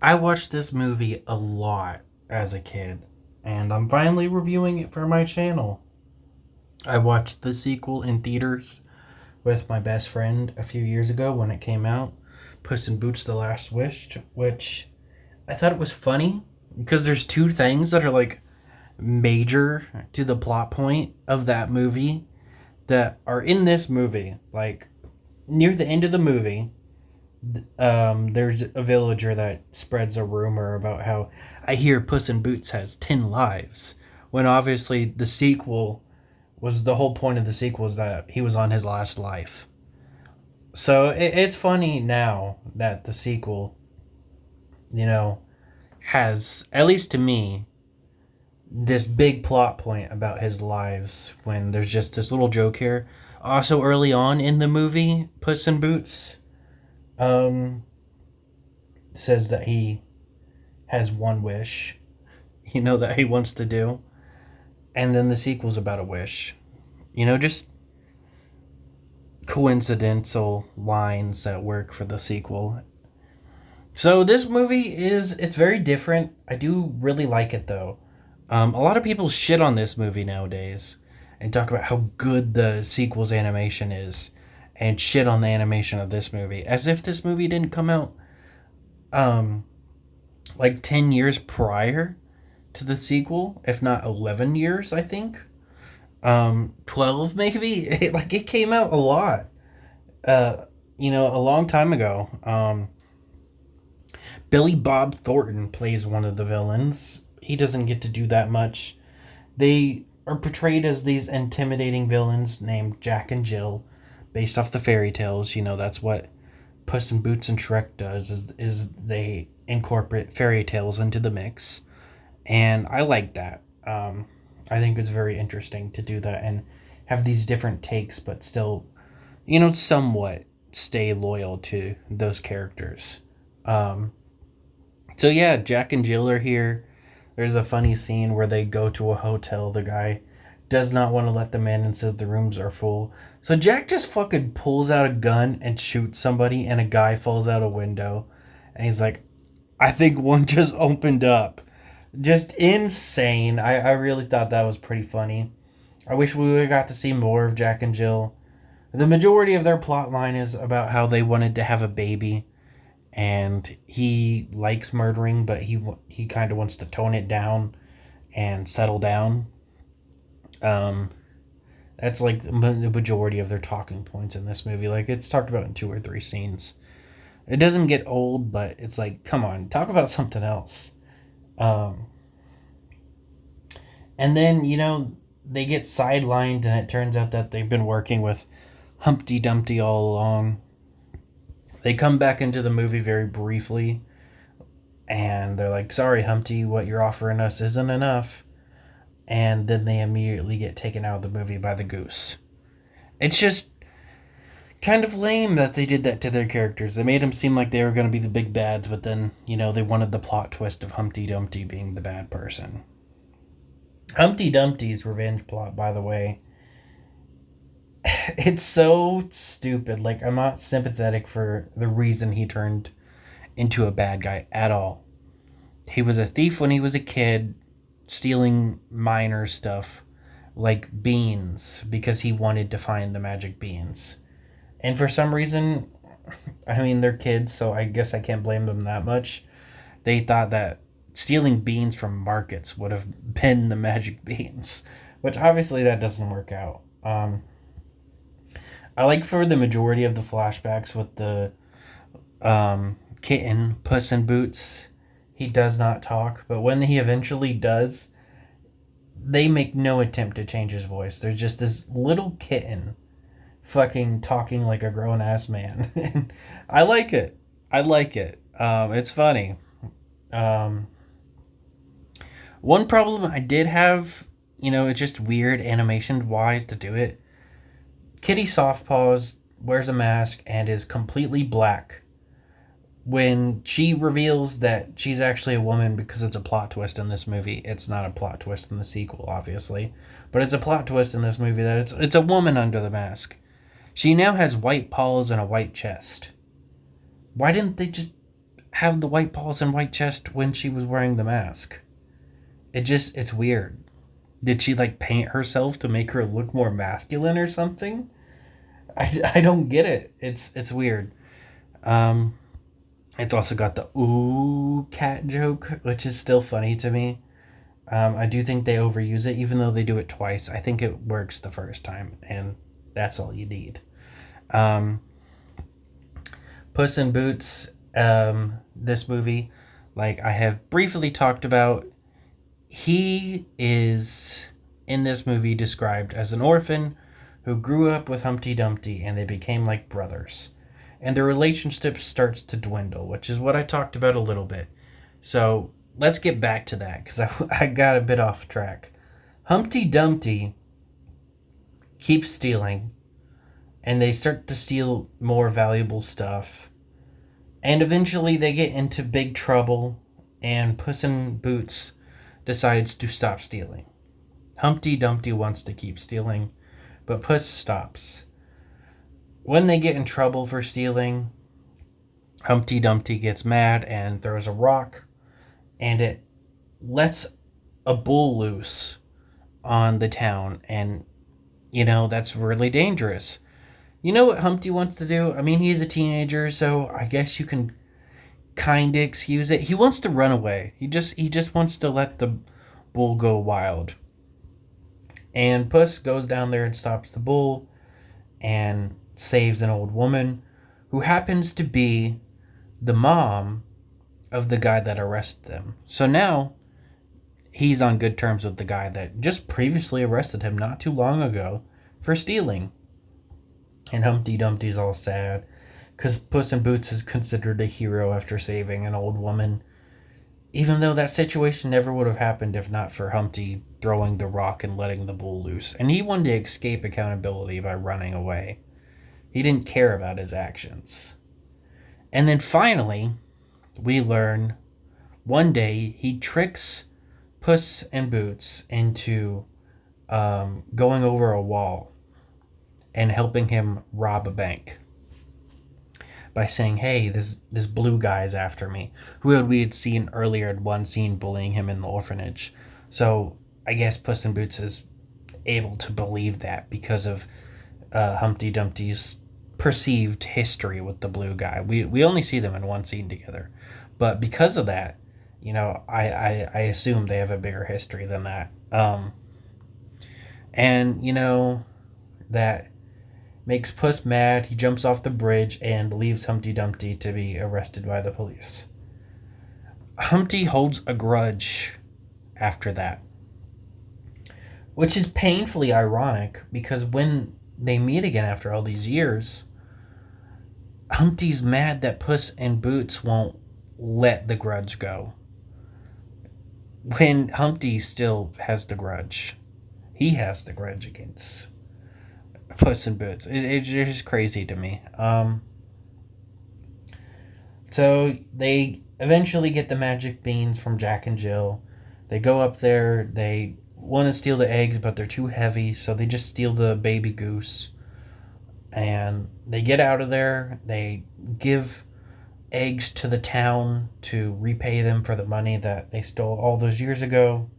I watched this movie a lot as a kid, and I'm finally reviewing it for my channel. I watched the sequel in theaters with my best friend a few years ago when it came out, Puss in Boots: The Last Wish, which I thought it was funny because there's two things that are like major to the plot point of that movie that are in this movie. Like near the end of the movie, there's a villager that spreads a rumor about how I hear Puss in Boots has 10 lives. When obviously the sequel was the whole point of the sequel is that he was on his last life. So it's funny now that the sequel, you know, has, at least to me, this big plot point about his lives when there's just this little joke here. Also, early on in the movie, Puss in Boots um, says that he has one wish, that he wants to do. And then the sequel's about a wish. Just coincidental lines that work for the sequel. So this movie it's very different. I do really like it though. A lot of people shit on this movie nowadays and talk about how good the sequel's animation is and shit on the animation of this movie as if this movie didn't come out um like 10 years prior to the sequel, if not 11 years, I think. 12 maybe. It came out a lot. A long time ago. Billy Bob Thornton plays one of the villains. He doesn't get to do that much. They are portrayed as these intimidating villains named Jack and Jill, based off the fairy tales. That's what Puss in Boots and Shrek does is they incorporate fairy tales into the mix, and I like that. I think it's very interesting to do that and have these different takes, but still, somewhat stay loyal to those characters. Um, so yeah, Jack and Jill are here. There's a funny scene where they go to a hotel. The guy does not want to let them in and says the rooms are full. So Jack just fucking pulls out a gun and shoots somebody, and a guy falls out a window. And he's like, I think one just opened up. Just insane. I really thought that was pretty funny. I wish we would have got to see more of Jack and Jill. The majority of their plot line is about how they wanted to have a baby, and he likes murdering, but he kind of wants to tone it down and settle down. Um, that's like the majority of their talking points in this movie. Like it's talked about in two or three scenes. It doesn't get old, but it's like, come on, talk about something else. Um, and then they get sidelined, and it turns out that they've been working with Humpty Dumpty all along. They come back into the movie very briefly, and they're like, sorry, Humpty, what you're offering us isn't enough. And then they immediately get taken out of the movie by the goose. It's just kind of lame that they did that to their characters. They made them seem like they were going to be the big bads, but then, they wanted the plot twist of Humpty Dumpty being the bad person. Humpty Dumpty's revenge plot, by the way, it's so stupid. Like, I'm not sympathetic for the reason he turned into a bad guy at all. He was a thief when he was a kid, stealing minor stuff like beans because he wanted to find the magic beans. And for some reason, I mean, they're kids, so I guess I can't blame them that much. They thought that stealing beans from markets would have been the magic beans, which obviously that doesn't work out. I like for the majority of the flashbacks with the kitten, Puss in Boots, he does not talk, but when he eventually does, they make no attempt to change his voice. There's just this little kitten fucking talking like a grown ass man. And I like it. I like it. It's funny. Um, One problem I did have, it's just weird animation wise to do it. Kitty Softpaws wears a mask and is completely black when she reveals that she's actually a woman, because it's a plot twist in this movie. It's not a plot twist in the sequel, obviously, but it's a plot twist in this movie that it's a woman under the mask. She now has white paws and a white chest. Why didn't they just have the white balls and white chest when she was wearing the mask? It's weird. Did she like paint herself to make her look more masculine or something? I don't get it. It's weird. Um, it's also got the ooh cat joke, which is still funny to me. I do think they overuse it, even though they do it twice. I think it works the first time, and that's all you need. Um, Puss in Boots, this movie, like I have briefly talked about, he is in this movie described as an orphan who grew up with Humpty Dumpty and they became like brothers. And their relationship starts to dwindle, which is what I talked about a little bit. So let's get back to that because I got a bit off track. Humpty Dumpty keeps stealing and they start to steal more valuable stuff. And eventually they get into big trouble and Puss in Boots decides to stop stealing. Humpty Dumpty wants to keep stealing, but Puss stops. When they get in trouble for stealing, Humpty Dumpty gets mad and throws a rock, and it lets a bull loose on the town, and that's really dangerous. You know what Humpty wants to do? I mean, he's a teenager, so I guess you can kind of excuse it. He wants to run away. He just wants to let the bull go wild. And Puss goes down there and stops the bull and saves an old woman who happens to be the mom of the guy that arrested them. So now he's on good terms with the guy that just previously arrested him not too long ago for stealing. And Humpty Dumpty's all sad because Puss in Boots is considered a hero after saving an old woman, even though that situation never would have happened if not for Humpty throwing the rock and letting the bull loose. And he wanted to escape accountability by running away. He didn't care about his actions. And then finally, we learn one day he tricks Puss in Boots into going over a wall and helping him rob a bank by saying, hey, this blue guy's after me, who we had seen earlier in one scene bullying him in the orphanage. So I guess Puss in Boots is able to believe that because of Humpty Dumpty's perceived history with the blue guy. We only see them in one scene together. But because of that, I assume they have a bigger history than that. And, that makes Puss mad. He jumps off the bridge and leaves Humpty Dumpty to be arrested by the police. Humpty holds a grudge after that, which is painfully ironic because when they meet again after all these years, Humpty's mad that Puss in Boots won't let the grudge go. When Humpty still has the grudge. He has the grudge against Puss in Boots. It's just crazy to me. So they eventually get the magic beans from Jack and Jill. They go up there. They want to steal the eggs, but they're too heavy, so they just steal the baby goose. And they get out of there. They give eggs to the town to repay them for the money that they stole all those years ago.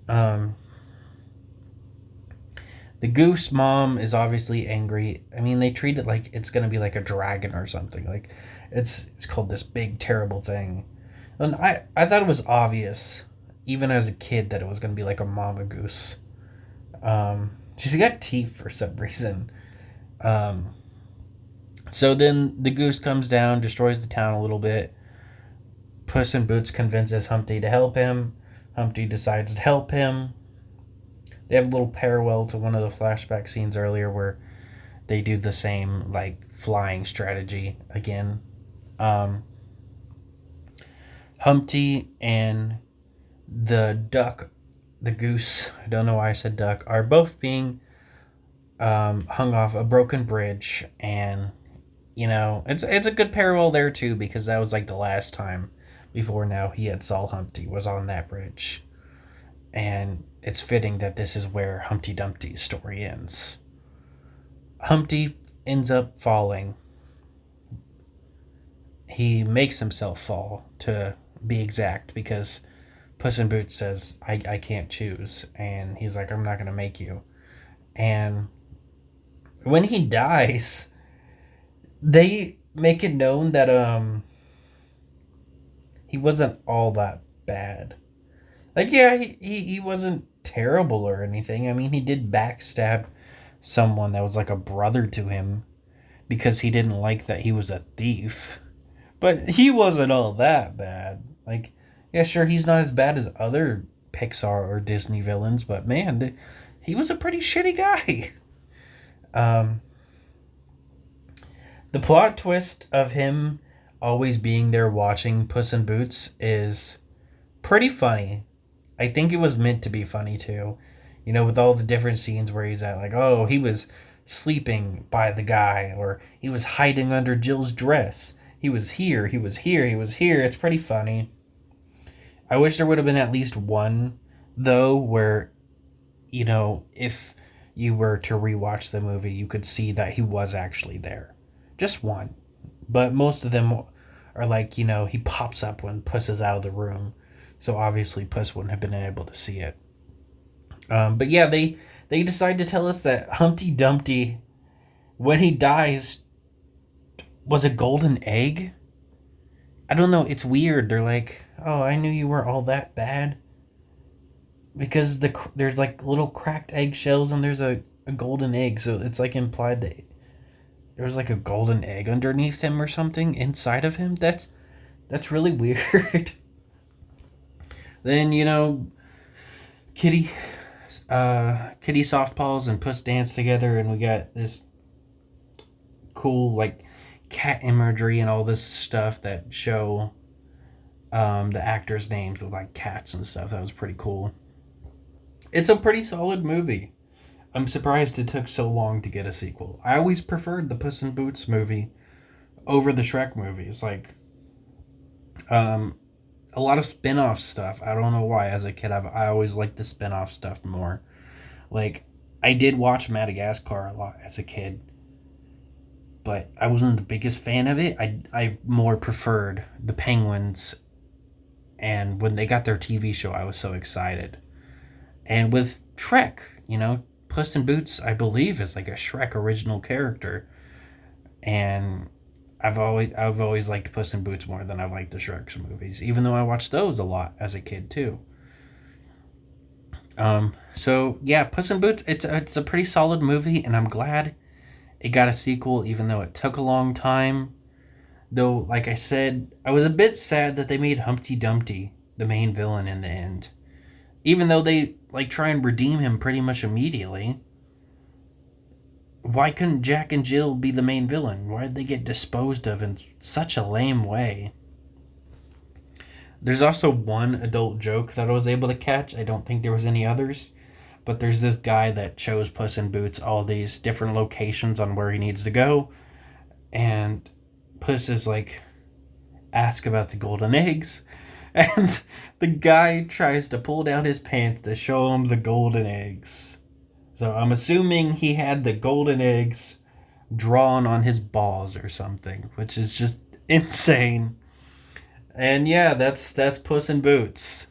The goose mom is obviously angry. I mean, they treat it like it's going to be like a dragon or something. Like, it's called this big, terrible thing. And I thought it was obvious, even as a kid, that it was going to be like a mama goose. She's got teeth for some reason. So then the goose comes down, destroys the town a little bit. Puss in Boots convinces Humpty to help him. Humpty decides to help him. They have a little parallel to one of the flashback scenes earlier where they do the same, like, flying strategy again. Humpty and the duck, the goose, I don't know why I said duck, are both being hung off a broken bridge. And, it's a good parallel there, too, because that was, like, the last time before now he had saw Humpty was on that bridge. And it's fitting that this is where Humpty Dumpty's story ends. Humpty ends up falling. he makes himself fall, to be exact, because Puss in Boots says, I can't choose. And he's like, I'm not going to make you. And when he dies, they make it known that he wasn't all that bad. Like, yeah, he wasn't terrible or anything. I mean, he did backstab someone that was like a brother to him because he didn't like that he was a thief. But he wasn't all that bad. Like, yeah, sure, he's not as bad as other Pixar or Disney villains, but man, he was a pretty shitty guy. Um, the plot twist of him always being there watching Puss in Boots is pretty funny. I think it was meant to be funny too. You know, with all the different scenes where he's at, like, oh, he was sleeping by the guy, or he was hiding under Jill's dress. He was here, he was here, he was here. It's pretty funny. I wish there would have been at least one, though, where, you know, if you were to rewatch the movie, you could see that he was actually there. Just one. But most of them are like, you know, he pops up when Puss is out of the room. So obviously Puss wouldn't have been able to see it. But yeah, they decide to tell us that Humpty Dumpty, when he dies, was a golden egg. I don't know. It's weird. They're like, oh, I knew you weren't all that bad. Because there's like little cracked eggshells and there's a golden egg. So it's like implied that there was like a golden egg underneath him or something inside of him. That's really weird. Then, you know, Kitty Kitty Softpaws and Puss dance together, and we got this cool like cat imagery and all this stuff that show the actors' names with like cats and stuff. That was pretty cool. It's a pretty solid movie. I'm surprised it took so long to get a sequel. I always preferred the Puss in Boots movie over the Shrek movies. Like, um, a lot of spin-off stuff. I don't know why. As a kid, I always liked the spin-off stuff more. Like, I did watch Madagascar a lot as a kid, but I wasn't the biggest fan of it. I more preferred the Penguins, and when they got their TV show, I was so excited. And with Shrek, you know, Puss in Boots, I believe, is like a Shrek original character, and I've always liked Puss in Boots more than I liked the Shrek movies, even though I watched those a lot as a kid too. So yeah, Puss in Boots, it's a pretty solid movie, and I'm glad it got a sequel, even though it took a long time. Though, like I said, I was a bit sad that they made Humpty Dumpty the main villain in the end, even though they like try and redeem him pretty much immediately. Why couldn't Jack and Jill be the main villain? Why did they get disposed of in such a lame way? There's also one adult joke that I was able to catch. I don't think there was any others. But there's this guy that shows Puss in Boots all these different locations on where he needs to go. And Puss is like, ask about the golden eggs. And the guy tries to pull down his pants to show him the golden eggs. So I'm assuming he had the golden eggs drawn on his balls or something, which is just insane. And yeah, that's Puss in Boots.